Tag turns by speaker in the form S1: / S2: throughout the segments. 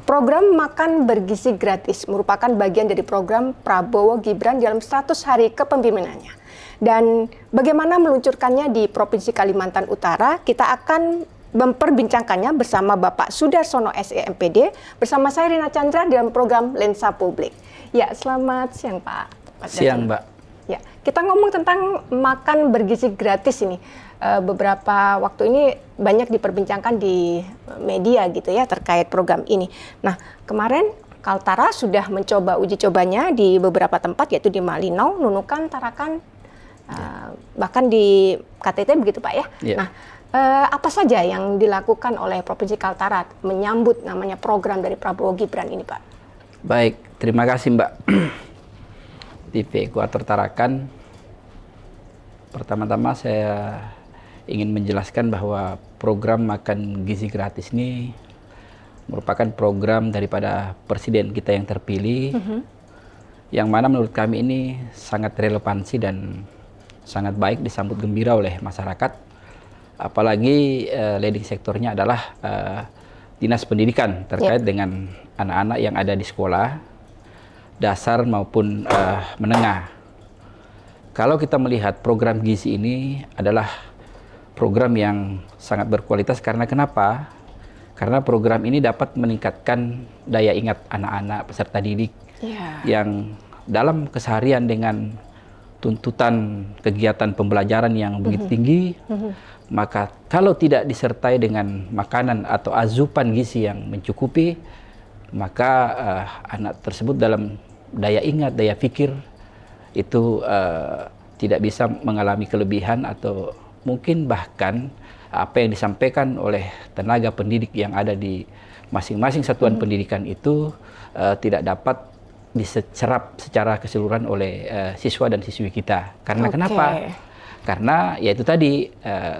S1: Program Makan Bergizi Gratis merupakan bagian dari program Prabowo Gibran dalam 100 hari kepemimpinannya. Dan bagaimana meluncurkannya di Provinsi Kalimantan Utara, kita akan memperbincangkannya bersama Bapak Sudarsono SEMPD, bersama saya Rina Chandra dalam program Lensa Publik. Ya, selamat siang Pak.
S2: Siang Mbak.
S1: Ya, kita ngomong tentang makan bergizi gratis ini. Beberapa waktu ini banyak diperbincangkan di media gitu ya terkait program ini. Nah, kemarin Kaltara sudah mencoba uji cobanya di beberapa tempat, yaitu di Malinau, Nunukan, Tarakan, bahkan di KTT begitu Pak ya.
S2: Yeah.
S1: Nah, apa saja yang dilakukan oleh Provinsi Kaltara menyambut namanya program dari Prabowo Gibran ini Pak?
S2: Baik, terima kasih Mbak. TV Ekuator Tarakan, pertama-tama saya ingin menjelaskan bahwa program makan gizi gratis ini merupakan program daripada Presiden kita yang terpilih, yang mana menurut kami ini sangat relevansi dan sangat baik disambut gembira oleh masyarakat. Apalagi leading sektornya adalah Dinas Pendidikan terkait dengan anak-anak yang ada di sekolah dasar maupun menengah. Kalau kita melihat program gizi ini adalah program yang sangat berkualitas karena kenapa? Karena program ini dapat meningkatkan daya ingat anak-anak peserta didik yang dalam keseharian dengan tuntutan kegiatan pembelajaran yang begitu tinggi, maka kalau tidak disertai dengan makanan atau asupan gizi yang mencukupi, maka anak tersebut dalam daya ingat, daya pikir itu tidak bisa mengalami kelebihan atau mungkin bahkan apa yang disampaikan oleh tenaga pendidik yang ada di masing-masing satuan pendidikan itu tidak dapat diserap secara keseluruhan oleh siswa dan siswi kita. Karena kenapa? Karena yaitu tadi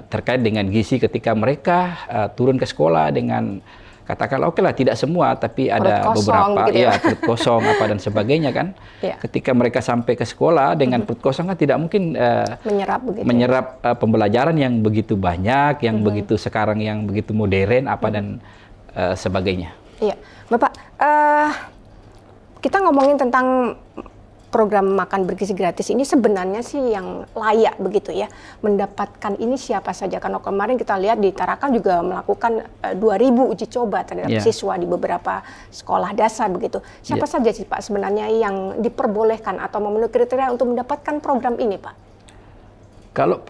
S2: terkait dengan gizi ketika mereka turun ke sekolah dengan katakanlah oke lah tidak semua tapi ada beberapa
S1: gitu
S2: perut kosong apa dan sebagainya kan. Ketika mereka sampai ke sekolah dengan perut kosong kan tidak mungkin menyerap pembelajaran yang begitu banyak, yang begitu sekarang yang begitu modern apa dan sebagainya.
S1: Iya, Bapak, kita ngomongin tentang program makan bergizi gratis ini sebenarnya sih yang layak begitu ya mendapatkan ini siapa saja, karena kemarin kita lihat di Tarakan juga melakukan 2.000 uji coba terhadap siswa di beberapa sekolah dasar begitu. Siapa saja sih Pak sebenarnya yang diperbolehkan atau memenuhi kriteria untuk mendapatkan program ini Pak?
S2: Kalau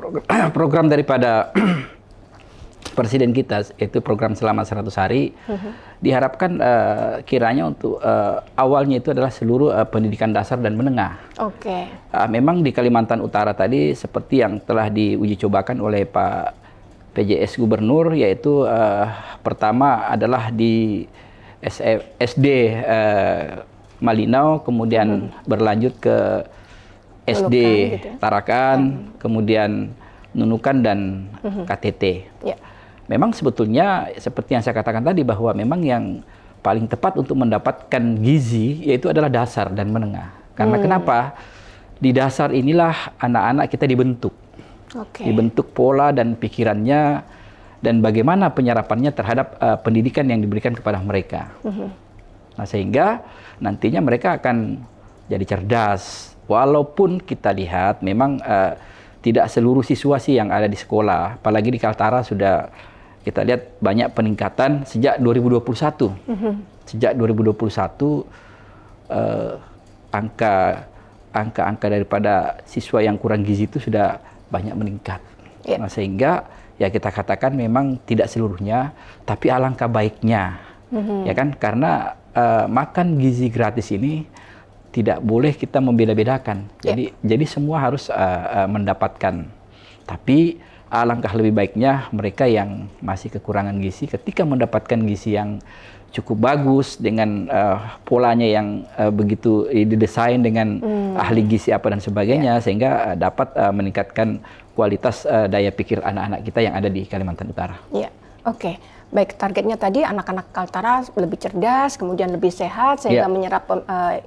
S2: program daripada Presiden kita itu program selama 100 hari diharapkan kiranya untuk awalnya itu adalah seluruh pendidikan dasar dan menengah. Memang di Kalimantan Utara tadi seperti yang telah diuji cobakan oleh Pak PJS Gubernur, yaitu pertama adalah di SD Malinau, kemudian berlanjut ke SD Tarakan, kemudian Nunukan dan KTT. Memang sebetulnya seperti yang saya katakan tadi bahwa memang yang paling tepat untuk mendapatkan gizi yaitu adalah dasar dan menengah. Karena kenapa? Di dasar inilah anak-anak kita dibentuk. Dibentuk pola dan pikirannya dan bagaimana penyerapannya terhadap pendidikan yang diberikan kepada mereka. Nah, sehingga nantinya mereka akan jadi cerdas. Walaupun kita lihat memang tidak seluruh siswa sih yang ada di sekolah, apalagi di Kaltara sudah kita lihat banyak peningkatan sejak 2021. Sejak 2021 angka daripada siswa yang kurang gizi itu sudah banyak meningkat. Nah, sehingga ya kita katakan memang tidak seluruhnya, tapi alangkah baiknya, ya kan? Karena makan gizi gratis ini tidak boleh kita membeda-bedakan. Jadi semua harus mendapatkan. Tapi alangkah lebih baiknya mereka yang masih kekurangan gizi ketika mendapatkan gizi yang cukup bagus dengan polanya yang begitu didesain dengan ahli gizi apa dan sebagainya, sehingga dapat meningkatkan kualitas daya pikir anak-anak kita yang ada di Kalimantan Utara.
S1: Baik, targetnya tadi anak-anak Kaltara lebih cerdas, kemudian lebih sehat, sehingga menyerap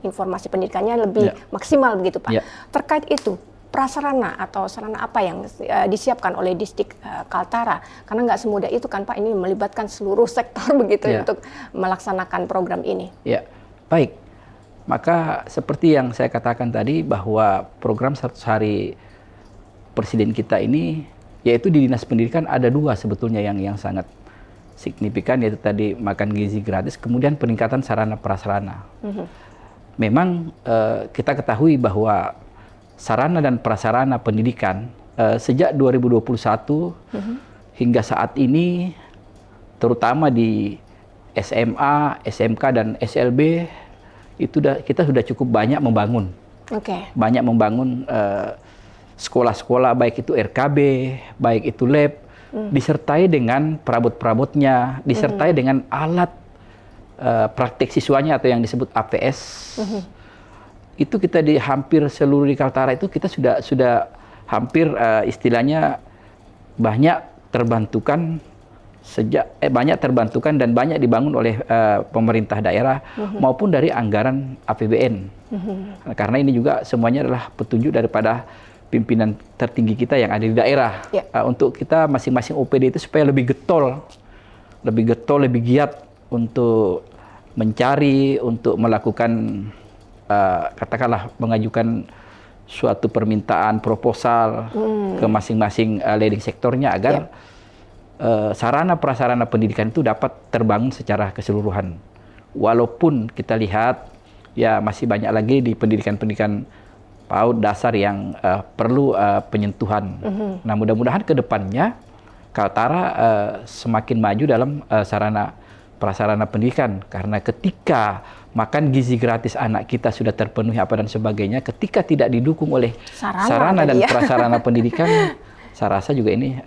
S1: informasi pendidikannya lebih maksimal begitu Pak. Terkait itu, prasarana atau sarana apa yang disiapkan oleh Distrik Kaltara? Karena nggak semudah itu kan Pak, ini melibatkan seluruh sektor begitu untuk melaksanakan program ini.
S2: Ya, baik. Maka seperti yang saya katakan tadi bahwa program 100 hari Presiden kita ini, yaitu di Dinas Pendidikan ada dua sebetulnya yang sangat signifikan, yaitu tadi makan gizi gratis, kemudian peningkatan sarana prasarana. Memang kita ketahui bahwa sarana dan prasarana pendidikan sejak 2021 hingga saat ini, terutama di SMA, SMK dan SLB, itu kita sudah cukup banyak membangun. Banyak membangun sekolah-sekolah, baik itu RKB, baik itu lab, disertai dengan perabot-perabotnya, disertai dengan alat praktek siswanya atau yang disebut APS. Itu kita di hampir seluruh di Kaltara itu kita sudah hampir istilahnya banyak terbantukan dan banyak dibangun oleh pemerintah daerah maupun dari anggaran APBN. Karena ini juga semuanya adalah petunjuk daripada pimpinan tertinggi kita yang ada di daerah untuk kita masing-masing OPD itu supaya lebih getol, lebih giat untuk mencari, untuk melakukan katakanlah mengajukan suatu permintaan proposal ke masing-masing leading sektornya agar sarana prasarana pendidikan itu dapat terbangun secara keseluruhan. Walaupun kita lihat ya masih banyak lagi di pendidikan PAUD dasar yang perlu penyentuhan. Nah, mudah-mudahan ke depannya Kaltara semakin maju dalam sarana prasarana pendidikan, karena ketika makan gizi gratis anak kita sudah terpenuhi apa dan sebagainya, ketika tidak didukung oleh sarana dan prasarana pendidikan, saya rasa juga ini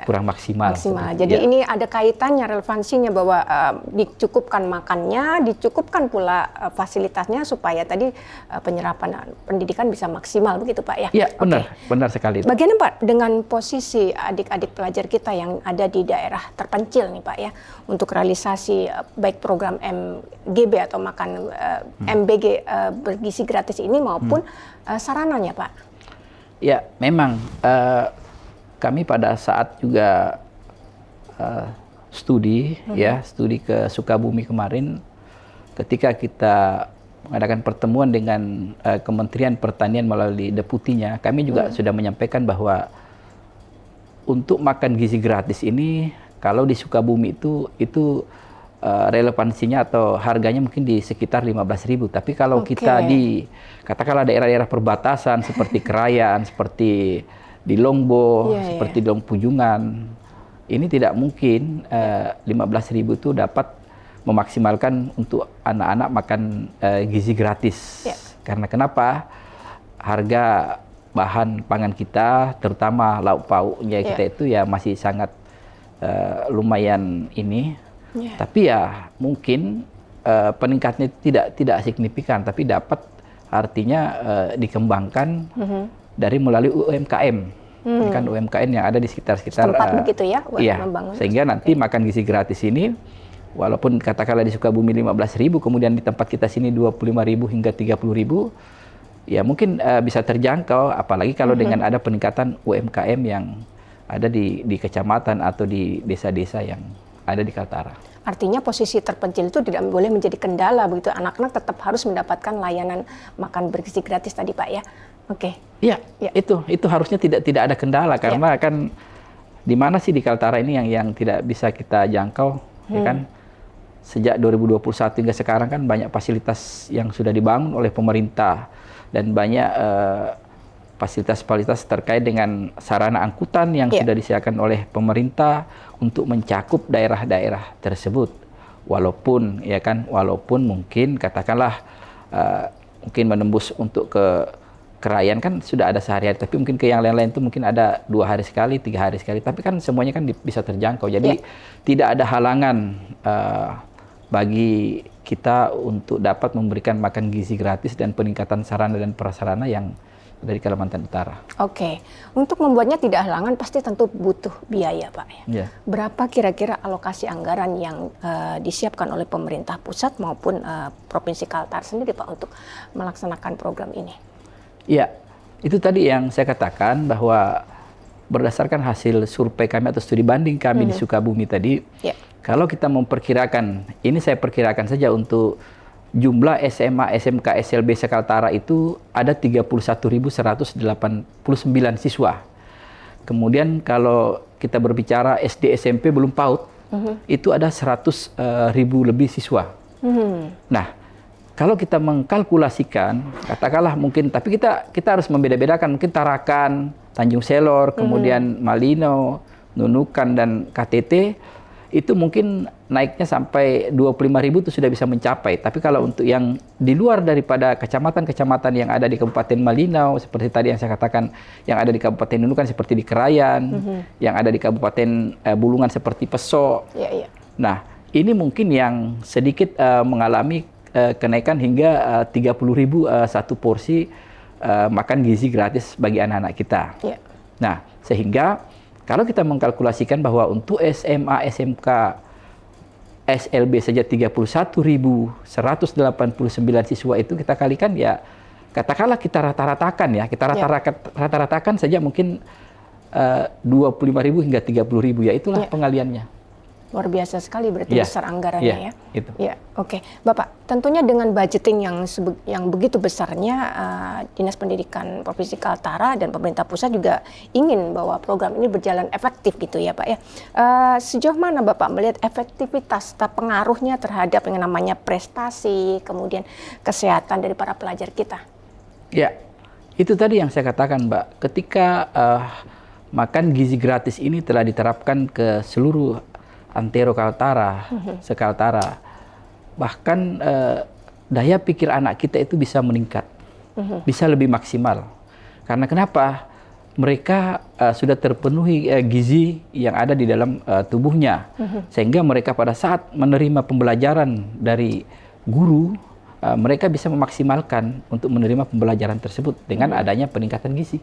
S2: kurang maksimal.
S1: Jadi ini ada kaitannya, relevansinya bahwa dicukupkan makannya, dicukupkan pula fasilitasnya supaya tadi penyerapan pendidikan bisa maksimal, begitu Pak ya?
S2: Iya, benar sekali.
S1: Bagaimana Pak dengan posisi adik-adik pelajar kita yang ada di daerah terpencil nih Pak ya, untuk realisasi baik program MGB atau makan MBG bergizi gratis ini maupun sarananya Pak?
S2: Ya, memang kami pada saat juga studi ke Sukabumi kemarin, ketika kita mengadakan pertemuan dengan Kementerian Pertanian melalui deputinya, kami juga sudah menyampaikan bahwa untuk makan gizi gratis ini, kalau di Sukabumi itu relevansinya atau harganya mungkin di sekitar 15.000. Tapi kalau kita di katakanlah daerah-daerah perbatasan seperti Krayan, seperti di Longbo, seperti di Longpujungan, ini tidak mungkin 15.000 itu dapat memaksimalkan untuk anak-anak makan gizi gratis. Karena kenapa? Harga bahan pangan kita, terutama lauk pauknya kita itu ya masih sangat lumayan ini. Tapi ya mungkin peningkatnya tidak signifikan, tapi dapat artinya dikembangkan dari melalui UMKM. Ini kan UMKM yang ada di sekitar
S1: tempat begitu ya,
S2: membangun. Sehingga nanti makan gizi gratis ini, walaupun katakanlah di Sukabumi 15.000, kemudian di tempat kita sini 25.000 hingga 30.000, ya mungkin bisa terjangkau. Apalagi kalau dengan ada peningkatan UMKM yang ada di kecamatan atau di desa-desa yang ada di Kaltara.
S1: Artinya posisi terpencil itu tidak boleh menjadi kendala begitu, anak-anak tetap harus mendapatkan layanan makan bergizi gratis tadi Pak ya. Iya,
S2: itu harusnya tidak ada kendala, karena kan di mana sih di Kaltara ini yang tidak bisa kita jangkau, ya kan? Sejak 2021 hingga sekarang kan banyak fasilitas yang sudah dibangun oleh pemerintah dan banyak fasilitas-fasilitas terkait dengan sarana angkutan yang sudah disediakan oleh pemerintah untuk mencakup daerah-daerah tersebut. Walaupun mungkin katakanlah mungkin menembus untuk ke Krayan kan sudah ada sehari-hari, tapi mungkin ke yang lain-lain itu mungkin ada 2 hari sekali, 3 hari sekali, tapi kan semuanya kan bisa terjangkau. Jadi tidak ada halangan bagi kita untuk dapat memberikan makan gizi gratis dan peningkatan sarana dan prasarana yang dari Kalimantan Utara.
S1: Untuk membuatnya tidak halangan pasti tentu butuh biaya Pak ya. Berapa kira-kira alokasi anggaran yang disiapkan oleh pemerintah pusat maupun Provinsi Kaltara sendiri Pak untuk melaksanakan program ini?
S2: Ya, Itu tadi yang saya katakan bahwa berdasarkan hasil survei kami atau studi banding kami di Sukabumi tadi, kalau kita memperkirakan, ini saya perkirakan saja untuk jumlah SMA, SMK, SLB Sekaltara itu ada 31.189 siswa. Kemudian kalau kita berbicara SD, SMP belum PAUD, itu ada 100.000 lebih siswa. Nah, kalau kita mengkalkulasikan, katakanlah mungkin, tapi kita harus membeda-bedakan, mungkin Tarakan, Tanjung Selor, kemudian Malino, Nunukan, dan KTT, itu mungkin naiknya sampai 25.000 itu sudah bisa mencapai. Tapi kalau untuk yang di luar daripada kecamatan-kecamatan yang ada di Kabupaten Malino, seperti tadi yang saya katakan, yang ada di Kabupaten Nunukan seperti di Krayan, yang ada di Kabupaten Bulungan seperti Peso. Nah, ini mungkin yang sedikit mengalami kenaikan hingga 30.000 satu porsi makan gizi gratis bagi anak-anak kita. Nah, sehingga kalau kita mengkalkulasikan bahwa untuk SMA, SMK, SLB saja 31.189 siswa itu kita kalikan ya, katakanlah kita rata-ratakan ya, kita rata-ratakan saja mungkin 25.000 hingga 30.000 ya, itulah pengaliannya.
S1: Luar biasa sekali berarti besar anggarannya ya.
S2: Itu.
S1: Ya, oke. Bapak, tentunya dengan budgeting yang begitu besarnya, Dinas Pendidikan Provinsi Kaltara dan pemerintah pusat juga ingin bahwa program ini berjalan efektif gitu ya Pak ya. Sejauh mana Bapak melihat efektivitas atau pengaruhnya terhadap yang namanya prestasi, kemudian kesehatan dari para pelajar kita? Ya, itu tadi yang saya katakan Mbak. Ketika makan gizi gratis ini telah diterapkan ke seluruh antero Kaltara, Sekaltara, bahkan daya pikir anak kita itu bisa meningkat, bisa lebih maksimal. Karena kenapa? Mereka sudah terpenuhi gizi yang ada di dalam tubuhnya, sehingga mereka pada saat menerima pembelajaran dari guru, mereka bisa memaksimalkan untuk menerima pembelajaran tersebut dengan adanya peningkatan gizi.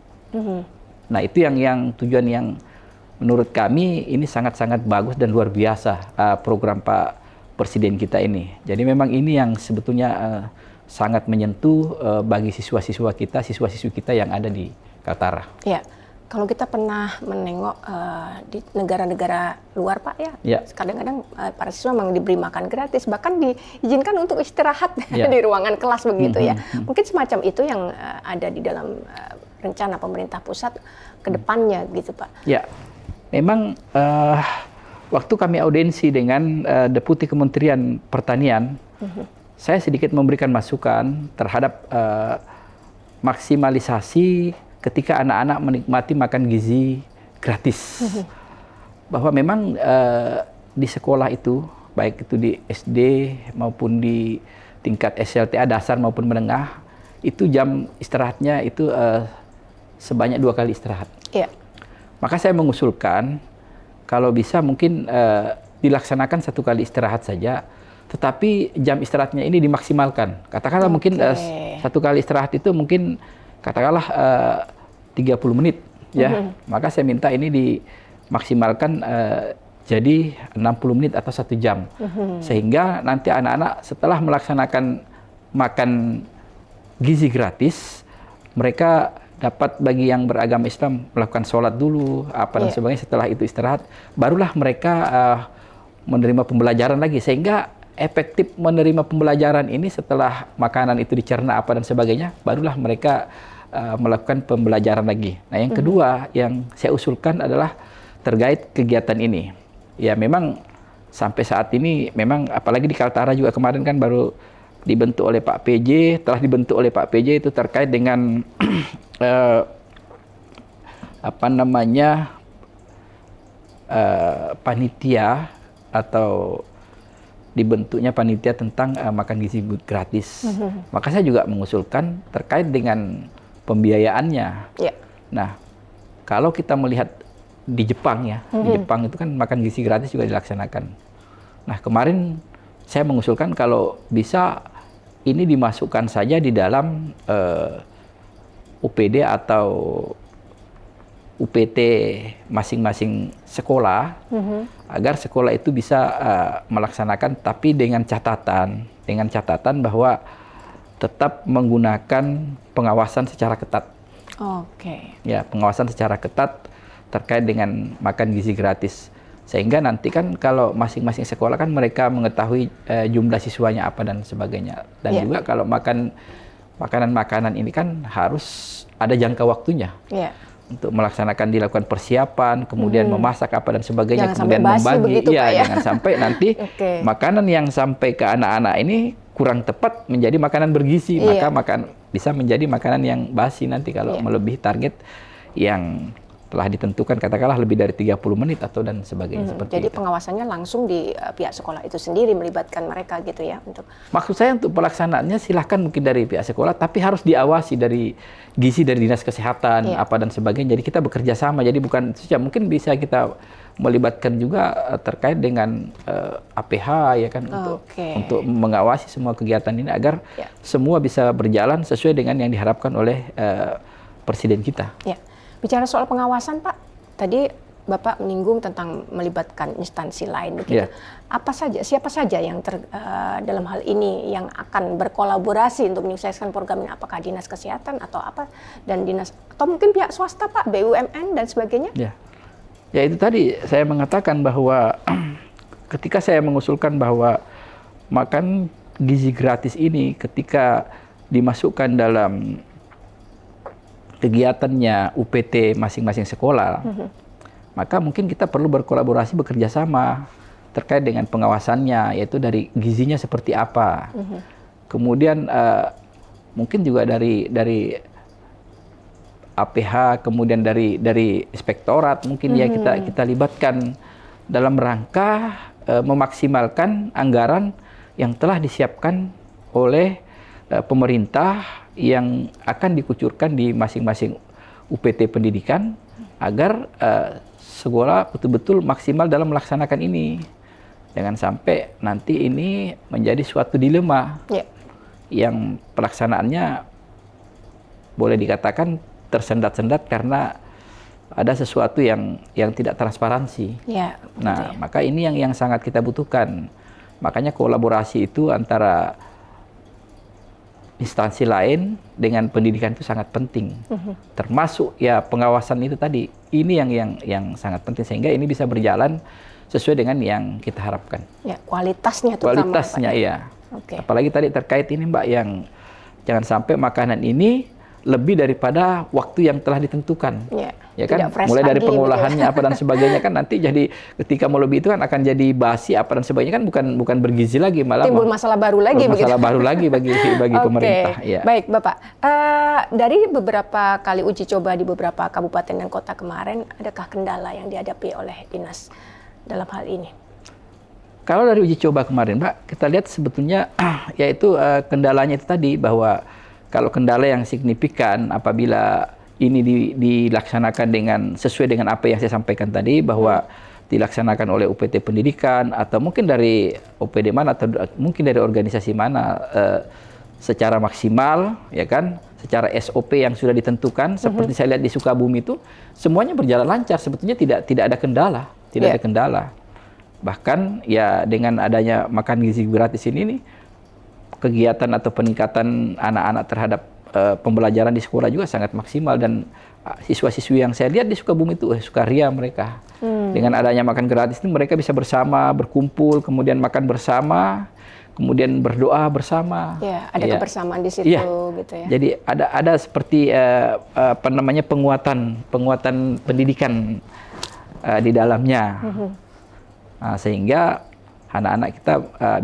S1: Nah, itu yang tujuan yang menurut kami ini sangat-sangat bagus dan luar biasa program Pak Presiden kita ini. Jadi memang ini yang sebetulnya sangat menyentuh bagi siswa-siswa kita, siswa-siswi kita yang ada di Kaltara. Ya, kalau kita pernah menengok di negara-negara luar Pak ya, kadang-kadang para siswa memang diberi makan gratis, bahkan diizinkan untuk istirahat di ruangan kelas begitu ya. Mungkin semacam itu yang ada di dalam rencana pemerintah pusat ke depannya gitu Pak. Ya. Memang waktu kami audiensi dengan Deputi Kementerian Pertanian, saya sedikit memberikan masukan terhadap maksimalisasi ketika anak-anak menikmati makan gizi gratis. Bahwa memang di sekolah itu, baik itu di SD maupun di tingkat SLTA dasar maupun menengah, itu jam istirahatnya itu sebanyak 2 kali istirahat. Maka saya mengusulkan kalau bisa mungkin dilaksanakan 1 kali istirahat saja, tetapi jam istirahatnya ini dimaksimalkan. Katakanlah mungkin 1 kali istirahat itu mungkin katakanlah 30 menit ya. Maka saya minta ini dimaksimalkan jadi 60 menit atau 1 jam. Sehingga nanti anak-anak setelah melaksanakan makan gizi gratis, mereka dapat bagi yang beragama Islam melakukan sholat dulu, dan sebagainya. Setelah itu istirahat, barulah mereka menerima pembelajaran lagi. Sehingga efektif menerima pembelajaran ini setelah makanan itu dicerna dan sebagainya, barulah mereka melakukan pembelajaran lagi. Nah, yang kedua yang saya usulkan adalah terkait kegiatan ini. Ya memang sampai saat ini memang apalagi di Kaltara juga kemarin kan baru dibentuk oleh Pak PJ, telah dibentuk oleh Pak PJ itu terkait dengan panitia atau dibentuknya panitia tentang makan gizi gratis. Maka saya juga mengusulkan terkait dengan pembiayaannya. Nah, kalau kita melihat di Jepang ya, di Jepang itu kan makan gizi gratis juga dilaksanakan. Nah, kemarin saya mengusulkan kalau bisa ini dimasukkan saja di dalam UPD atau UPT masing-masing sekolah, agar sekolah itu bisa melaksanakan, tapi dengan catatan bahwa tetap menggunakan pengawasan secara ketat. Oke.
S2: Ya, pengawasan secara ketat terkait dengan makan gizi gratis. Sehingga nanti kan kalau masing-masing sekolah kan mereka mengetahui jumlah siswanya apa dan sebagainya. Dan juga kalau makanan-makanan ini kan harus ada jangka waktunya. Untuk melaksanakan, dilakukan persiapan, kemudian memasak apa dan sebagainya,
S1: jangan
S2: kemudian membagi.
S1: begitu, Pak, ya?
S2: Jangan sampai nanti makanan yang sampai ke anak-anak ini kurang tepat menjadi makanan bergizi, maka bisa menjadi makanan yang basi nanti kalau melebihi target yang telah ditentukan, katakanlah lebih dari 30 menit atau dan sebagainya. Seperti
S1: jadi
S2: itu.
S1: Pengawasannya langsung di pihak sekolah itu sendiri, melibatkan mereka gitu ya untuk.
S2: Maksud saya untuk pelaksanaannya silahkan mungkin dari pihak sekolah, tapi harus diawasi dari gizi dari dinas kesehatan apa dan sebagainya. Jadi kita bekerja sama. Jadi bukan saja mungkin bisa kita melibatkan juga terkait dengan APH ya kan untuk mengawasi semua kegiatan ini agar semua bisa berjalan sesuai dengan yang diharapkan oleh presiden kita.
S1: Bicara soal pengawasan, Pak, tadi Bapak menyinggung tentang melibatkan instansi lain begitu. Apa saja, siapa saja yang dalam hal ini yang akan berkolaborasi untuk menyukseskan program ini? Apakah dinas kesehatan atau apa, dan dinas atau mungkin pihak swasta, Pak, BUMN dan sebagainya?
S2: Ya itu tadi saya mengatakan bahwa ketika saya mengusulkan bahwa makan gizi gratis ini ketika dimasukkan dalam kegiatannya UPT masing-masing sekolah, maka mungkin kita perlu berkolaborasi, bekerja sama terkait dengan pengawasannya, yaitu dari gizinya seperti apa. Kemudian mungkin juga dari APH, kemudian dari inspektorat mungkin kita libatkan dalam rangka memaksimalkan anggaran yang telah disiapkan oleh pemerintah yang akan dikucurkan di masing-masing UPT pendidikan agar sekolah betul-betul maksimal dalam melaksanakan ini. Jangan sampai nanti ini menjadi suatu dilema yang pelaksanaannya boleh dikatakan tersendat-sendat karena ada sesuatu yang tidak transparansi. Maka ini yang sangat kita butuhkan. Makanya kolaborasi itu antara instansi lain dengan pendidikan itu sangat penting, termasuk ya pengawasan itu tadi. Ini yang sangat penting sehingga ini bisa berjalan sesuai dengan yang kita harapkan.
S1: Kualitasnya
S2: iya. Apalagi tadi terkait ini, Mbak, yang jangan sampai makanan ini lebih daripada waktu yang telah ditentukan. Ya kan, mulai dari pengolahannya apa dan sebagainya kan nanti jadi ketika mau lebih itu kan akan jadi basi apa dan sebagainya kan bukan bergizi lagi, malah
S1: timbul masalah baru lagi
S2: baru lagi bagi pemerintah.
S1: Baik, Bapak. Dari beberapa kali uji coba di beberapa kabupaten dan kota kemarin, adakah kendala yang dihadapi oleh dinas dalam hal ini?
S2: Kalau dari uji coba kemarin, Mbak, kita lihat sebetulnya yaitu kendalanya itu tadi, bahwa kalau kendala yang signifikan apabila ini dilaksanakan dengan sesuai dengan apa yang saya sampaikan tadi, bahwa dilaksanakan oleh UPT pendidikan atau mungkin dari OPD mana atau mungkin dari organisasi mana secara maksimal, ya kan, secara SOP yang sudah ditentukan, seperti saya lihat di Sukabumi itu semuanya berjalan lancar, sebetulnya tidak ada kendala, ada kendala. Bahkan ya dengan adanya makan gizi gratis ini nih, kegiatan atau peningkatan anak-anak terhadap pembelajaran di sekolah juga sangat maksimal, dan siswa-siswi yang saya lihat di Sukabumi itu sukaria mereka. Dengan adanya makan gratis itu mereka bisa bersama, berkumpul, kemudian makan bersama, kemudian berdoa bersama.
S1: Ada kebersamaan di situ gitu ya.
S2: Jadi ada seperti penguatan pendidikan di dalamnya. Sehingga anak-anak kita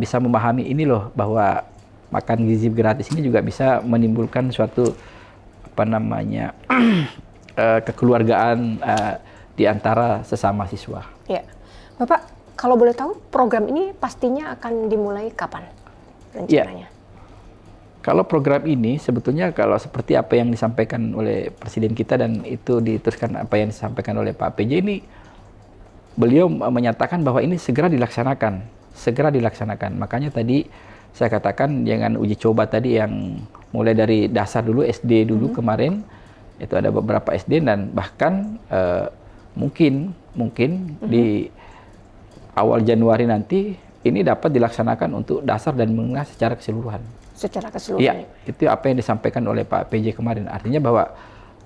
S2: bisa memahami ini loh, bahwa makan gizi gratis ini juga bisa menimbulkan suatu kekeluargaan di antara sesama siswa.
S1: Bapak, kalau boleh tahu program ini pastinya akan dimulai kapan rencananya?
S2: Kalau program ini sebetulnya kalau seperti apa yang disampaikan oleh Presiden kita dan itu diteruskan apa yang disampaikan oleh Pak PJ ini, beliau menyatakan bahwa ini segera dilaksanakan. Makanya tadi saya katakan jangan uji coba tadi yang mulai dari dasar dulu, SD dulu kemarin, itu ada beberapa SD dan bahkan mungkin di awal Januari nanti ini dapat dilaksanakan untuk dasar dan menengah secara keseluruhan.
S1: Secara keseluruhan.
S2: Itu apa yang disampaikan oleh Pak PJ kemarin. Artinya bahwa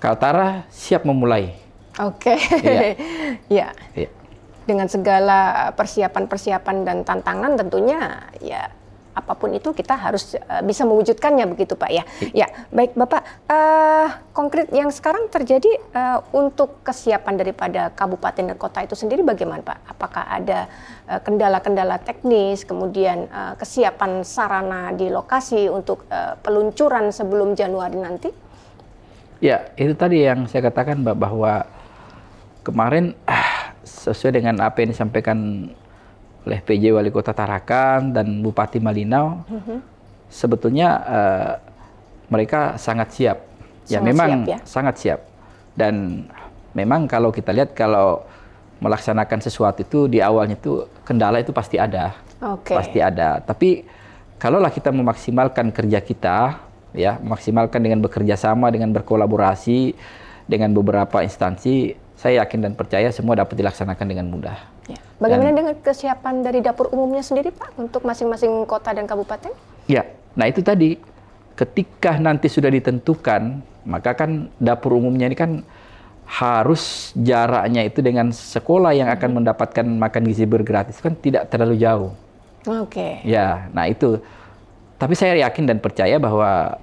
S2: Kaltara siap memulai.
S1: Oke.
S2: Iya.
S1: Ya.
S2: Iya.
S1: Dengan segala persiapan-persiapan dan tantangan tentunya ya apapun itu kita harus bisa mewujudkannya begitu Pak ya. Ya, baik Bapak, konkret yang sekarang terjadi untuk kesiapan daripada kabupaten dan kota itu sendiri bagaimana Pak? Apakah ada kendala-kendala teknis, kemudian kesiapan sarana di lokasi untuk peluncuran sebelum Januari nanti?
S2: Ya, itu tadi yang saya katakan Mbak, bahwa kemarin sesuai dengan apa yang disampaikan oleh PJ Wali Kota Tarakan dan Bupati Malinau, sebetulnya mereka sangat siap. Ya, memang sangat siap. Dan memang kalau kita lihat, kalau melaksanakan sesuatu itu di awalnya itu kendala itu pasti ada. Pasti ada. Tapi kalaulah kita memaksimalkan kerja kita, ya, memaksimalkan dengan bekerja sama, dengan berkolaborasi dengan beberapa instansi, saya yakin dan percaya semua dapat dilaksanakan dengan mudah.
S1: Ya. Bagaimana dengan kesiapan dari dapur umumnya sendiri Pak untuk masing-masing kota dan kabupaten? Ya,
S2: nah itu tadi, ketika nanti sudah ditentukan, maka kan dapur umumnya ini kan harus jaraknya itu dengan sekolah yang akan mendapatkan makan gizi bergratis kan tidak terlalu jauh. Ya, nah itu. Tapi saya yakin dan percaya bahwa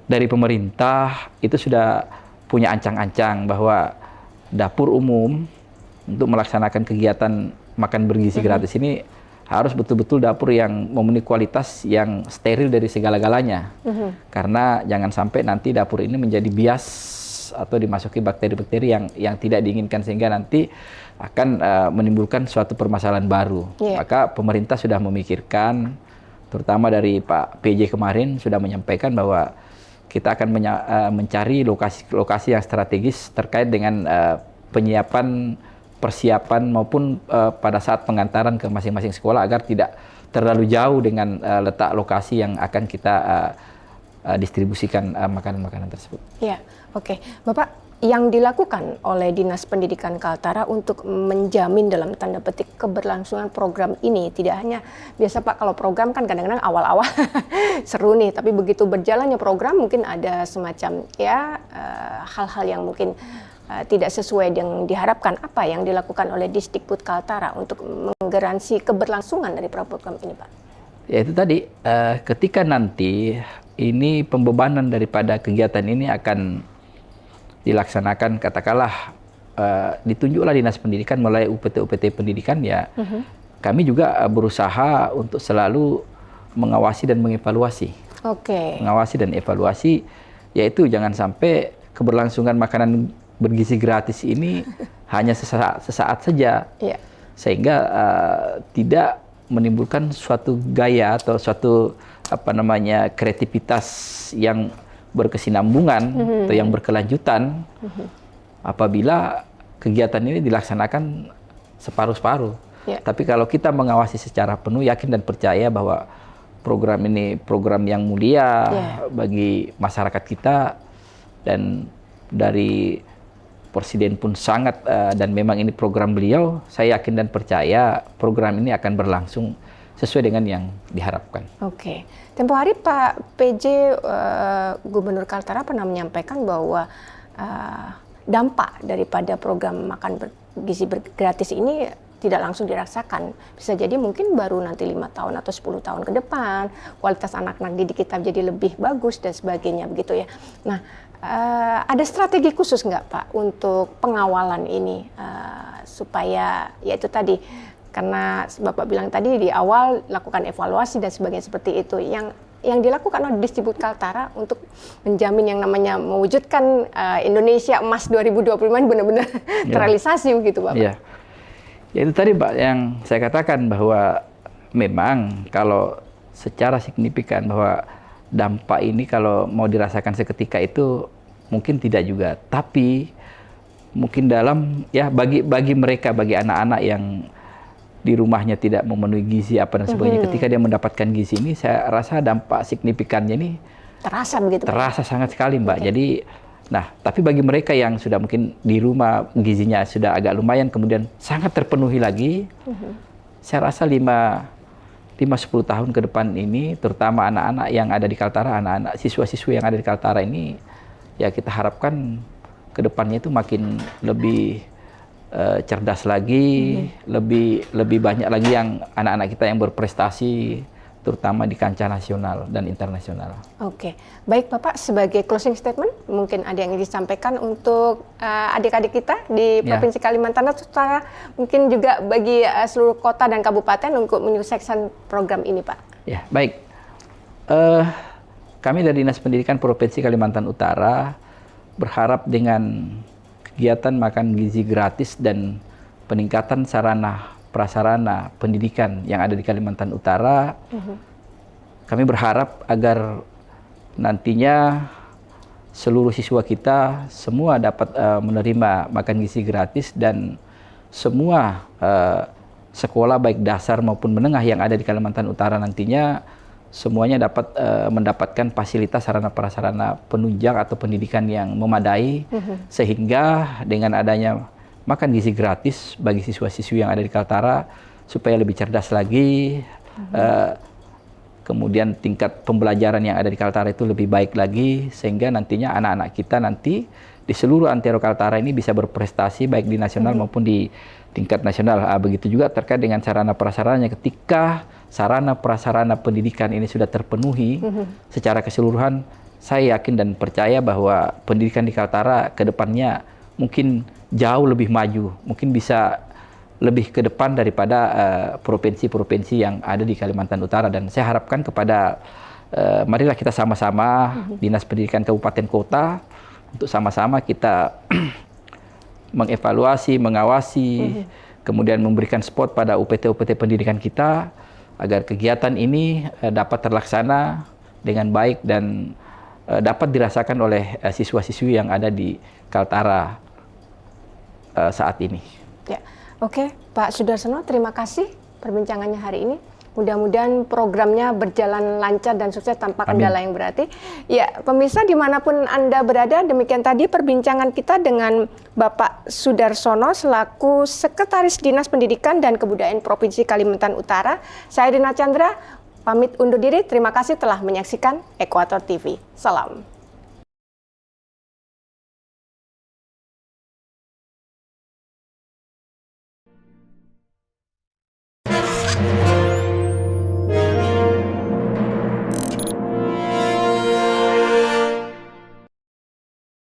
S2: dari pemerintah itu sudah punya ancang-ancang bahwa dapur umum untuk melaksanakan kegiatan makan bergizi gratis ini harus betul-betul dapur yang memenuhi kualitas yang steril dari segala-galanya. Karena jangan sampai nanti dapur ini menjadi bias atau dimasuki bakteri-bakteri yang tidak diinginkan sehingga nanti akan menimbulkan suatu permasalahan baru. Maka pemerintah sudah memikirkan, terutama dari Pak PJ kemarin sudah menyampaikan bahwa kita akan mencari lokasi-lokasi yang strategis terkait dengan penyiapan, persiapan maupun pada saat pengantaran ke masing-masing sekolah agar tidak terlalu jauh dengan letak lokasi yang akan kita distribusikan makanan-makanan tersebut.
S1: Ya, oke. Bapak, yang dilakukan oleh Dinas Pendidikan Kaltara untuk menjamin dalam tanda petik keberlangsungan program ini, tidak hanya biasa Pak, kalau program kan kadang-kadang awal-awal seru nih, tapi begitu berjalannya program mungkin ada semacam ya hal-hal yang mungkin tidak sesuai yang diharapkan. Apa yang dilakukan oleh Disdikbud Kaltara untuk menggaransi keberlangsungan dari program ini Pak?
S2: Ya itu tadi, ketika nanti ini pembebanan daripada kegiatan ini akan dilaksanakan, katakanlah ditunjuklah Dinas Pendidikan mulai UPT-UPT pendidikan ya, kami juga berusaha untuk selalu mengawasi dan mengevaluasi. Mengawasi dan evaluasi, yaitu jangan sampai keberlangsungan makanan bergizi gratis ini hanya sesaat saja, sehingga tidak menimbulkan suatu gaya atau suatu kreativitas yang berkesinambungan atau yang berkelanjutan apabila kegiatan ini dilaksanakan separuh-separuh. Tapi kalau kita mengawasi secara penuh, yakin dan percaya bahwa program ini program yang mulia bagi masyarakat kita, dan dari Presiden pun sangat dan memang ini program beliau, saya yakin dan percaya program ini akan berlangsung sesuai dengan yang diharapkan.
S1: Tempo hari Pak PJ Gubernur Kaltara pernah menyampaikan bahwa dampak daripada program makan bergizi gratis ini tidak langsung dirasakan. Bisa jadi mungkin baru nanti 5 tahun atau 10 tahun ke depan, kualitas anak-anak didik kita jadi lebih bagus dan sebagainya begitu ya. Nah, ada strategi khusus nggak Pak untuk pengawalan ini supaya ya itu tadi, karena Bapak bilang tadi di awal lakukan evaluasi dan sebagainya seperti itu, yang dilakukan oleh Disdikbud Kaltara untuk menjamin yang namanya mewujudkan Indonesia Emas 2025 ini benar-benar terrealisasi begitu Bapak.
S2: Ya itu tadi Pak yang saya katakan bahwa memang kalau secara signifikan bahwa dampak ini kalau mau dirasakan seketika itu mungkin tidak juga, tapi mungkin dalam ya bagi mereka, bagi anak-anak yang di rumahnya tidak memenuhi gizi apa dan sebagainya, ketika dia mendapatkan gizi ini, saya rasa dampak signifikannya ini
S1: terasa begitu.
S2: Terasa sangat sekali Mbak. Jadi nah, tapi bagi mereka yang sudah mungkin di rumah gizinya sudah agak lumayan, kemudian sangat terpenuhi lagi, saya rasa 5-10 tahun ke depan ini, terutama anak-anak yang ada di Kaltara, anak-anak siswa-siswi yang ada di Kaltara ini ya kita harapkan ke depannya itu makin lebih cerdas lagi, lebih banyak lagi yang anak-anak kita yang berprestasi, terutama di kancah nasional dan internasional.
S1: Oke, baik Bapak, sebagai closing statement, mungkin ada yang ingin disampaikan untuk adik-adik kita di Provinsi Kalimantan Utara, mungkin juga bagi seluruh kota dan kabupaten untuk menyukseskan program ini, Pak.
S2: Ya, baik. Kami dari Dinas Pendidikan Provinsi Kalimantan Utara berharap dengan kegiatan makan gizi gratis dan peningkatan sarana prasarana pendidikan yang ada di Kalimantan Utara, kami berharap agar nantinya seluruh siswa kita semua dapat menerima makan gizi gratis dan semua sekolah baik dasar maupun menengah yang ada di Kalimantan Utara nantinya semuanya dapat mendapatkan fasilitas sarana prasarana penunjang atau pendidikan yang memadai, sehingga dengan adanya makan gizi gratis bagi siswa-siswi yang ada di Kaltara supaya lebih cerdas lagi, kemudian tingkat pembelajaran yang ada di Kaltara itu lebih baik lagi, sehingga nantinya anak-anak kita nanti di seluruh antero Kaltara ini bisa berprestasi baik di nasional maupun di tingkat nasional. Begitu juga terkait dengan sarana prasarananya, ketika sarana prasarana pendidikan ini sudah terpenuhi secara keseluruhan, saya yakin dan percaya bahwa pendidikan di Kaltara ke depannya mungkin jauh lebih maju, mungkin bisa lebih ke depan daripada provinsi-provinsi yang ada di Kalimantan Utara. Dan saya harapkan kepada marilah kita sama-sama Dinas Pendidikan Kabupaten Kota untuk sama-sama kita mengevaluasi, mengawasi, kemudian memberikan support pada UPT-UPT pendidikan kita agar kegiatan ini dapat terlaksana dengan baik dan dapat dirasakan oleh siswa-siswi yang ada di Kaltara saat ini.
S1: Ya, oke, Pak Sudarsono, terima kasih perbincangannya hari ini. Mudah-mudahan programnya berjalan lancar dan sukses tanpa kendala yang berarti. Ya, pemirsa dimanapun Anda berada, demikian tadi perbincangan kita dengan Bapak Sudarsono selaku Sekretaris Dinas Pendidikan dan Kebudayaan Provinsi Kalimantan Utara. Saya Dina Chandra, pamit undur diri. Terima kasih telah menyaksikan Ekuator TV. Salam.